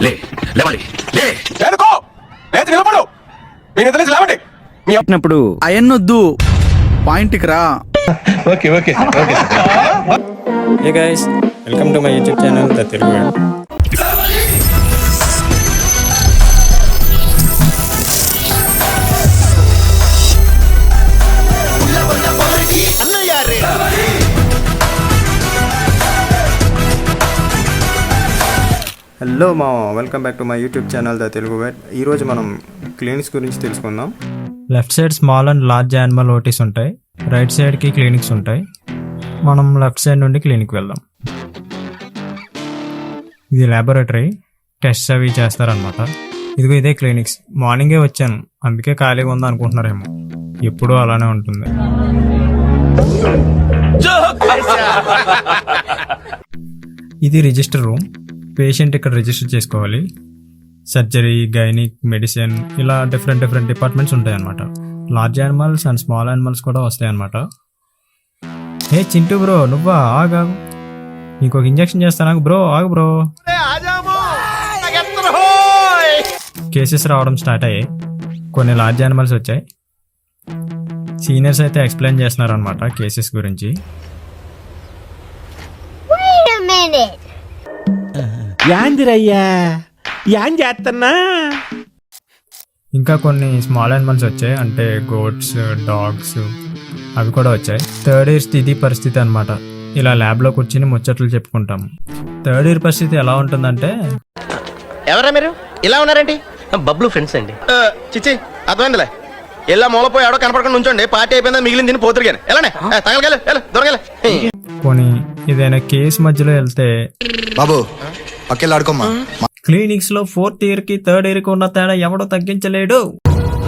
లే లేవాలి లే లేదుకో లేచి నిలబడు మీ నిద్ర లేచి లేవండి మీ చెప్పినప్పుడు అయన్నొద్దు పాయింట్కి రా. Okay okay okay. Hey guys, welcome to my YouTube channel The Telugu Vet. Hello మా welcome back to my YouTube channel the Telugu vet. ఈరోజు మనం క్లినిక్స్ గురించి తెలుసుకుందాం. Left side small and large animal OTs ఉంటాయి, రైట్ సైడ్కి clinics ఉంటాయి. మనం left side నుండి క్లినిక్ వెళ్దాం. ఇది ల్యాబొరేటరీ, టెస్ట్ అవి చేస్తారనమాట. ఇదిగో ఇదే క్లినిక్స్. మార్నింగే వచ్చాను, అందుకే ఖాళీగా ఉందా అనుకుంటున్నారేమో. ఎప్పుడూ అలానే ఉంటుంది. ఇది రిజిస్టర్ రూమ్. పేషెంట్ ఇక్కడ రిజిస్టర్ చేసుకోవాలి. సర్జరీ, గైనిక్, మెడిసిన్, ఇలా డిఫరెంట్ డిపార్ట్మెంట్స్ ఉంటాయి అన్నమాట. Large animals and small animals కూడా వస్తాయి అన్నమాట. ఏ చింటూ బ్రో, నువ్వా? ఆగు, నీకు ఒక ఇంజక్షన్ చేస్తాను బ్రో. ఆగు బ్రో. కేసెస్ రావడం స్టార్ట్ అయ్యాయి. కొన్ని లార్జ్ యానిమల్స్ వచ్చాయి. సీనియర్స్ అయితే ఎక్స్ప్లెయిన్ చేస్తున్నారు అనమాట కేసెస్ గురించి. యాందిరయ్యా యాన్ చేస్తున్నా. ఇంకా కొన్ని స్మాల్ యానిమల్స్ వచ్చాయి, అంటే గోట్స్, డాగ్స్, అవి కూడా వచ్చాయి. థర్డ్ ఇయర్ స్థితి పరిస్థితి అనమాట. ఇలా ల్యాబ్లో కూర్చుని ముచ్చట్లు చెప్పుకుంటాం. థర్డ్ ఇయర్ పరిస్థితి ఎలా ఉంటుందంటే, ఎవరా మీరు ఇలా ఉన్నారండి? బబ్లు ఫ్రెండ్స్ అండి. చిచ్చి అర్థమైందిలే. ఎలా మూలపోయి ఎవడో కనపడకుండా ఉంచండి. పార్టీ అయిపోయిందా మిగిలిన తిని పోతురు కానీ ఎలానే తగలగల దొరగలే. పోనీ ఏదైనా కేసు మధ్యలో వెళ్తే, బాబు పక్కెళ్ళాడుకోమ్మా. క్లినిక్స్ లో ఫోర్త్ ఇయర్ కి థర్డ్ ఇయర్ కి ఉన్న తేడా ఎవడో తగ్గించలేడు.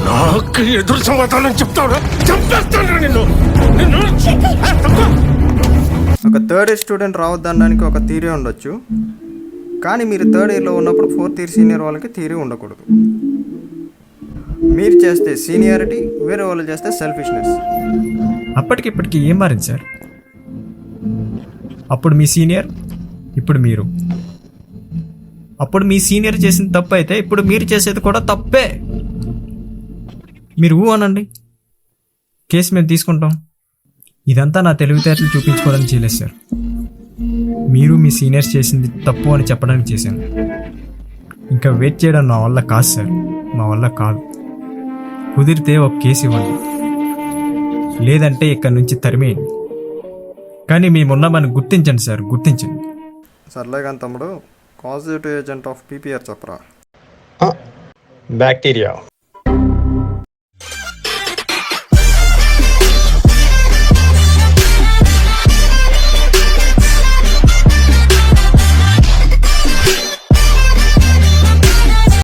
నాకు ఎదురు సమాధానం చెప్తాడు. ఒక థర్డ్ ఇయర్ స్టూడెంట్ రావద్దనడానికి ఒక థియరీ ఉండొచ్చు, కానీ మీరు థర్డ్ ఇయర్లో ఉన్నప్పుడు ఫోర్త్ ఇయర్ సీనియర్ వాళ్ళకి థియరీ ఉండకూడదు. మీరు చేస్తే సీనియారిటీ, వేరే వాళ్ళు చేస్తే సెల్ఫిష్నెస్. అప్పటికిప్పటికి ఏం మారింది సార్? అప్పుడు మీ సీనియర్, ఇప్పుడు మీరు. అప్పుడు మీ సీనియర్ చేసిన తప్పు అయితే ఇప్పుడు మీరు చేసేది కూడా తప్పే. మీరు అనండి, కేసు మేము తీసుకుంటాం. ఇదంతా నా తెలివితేటలు చూపించుకోవడానికి చేయలేదు సార్. మీరు మీ సీనియర్స్ చేసింది తప్పు అని చెప్పడానికి చేశాను. ఇంకా వెయిట్ చేయడం నా వల్ల కాదు సార్, మా వల్ల కాదు. కుదిరితే ఒక కేసు ఇవ్వండి, లేదంటే ఇక్కడి నుంచి తరిమేయండి. కానీ మేమున్నామని గుర్తించండి సార్, గుర్తించండి. సర్లే కానీ తమ్ముడు, కాజిటివ్ ఏజెంట్ ఆఫ్ పీపీఆర్ చెప్పరా. బ్యాక్టీరియా.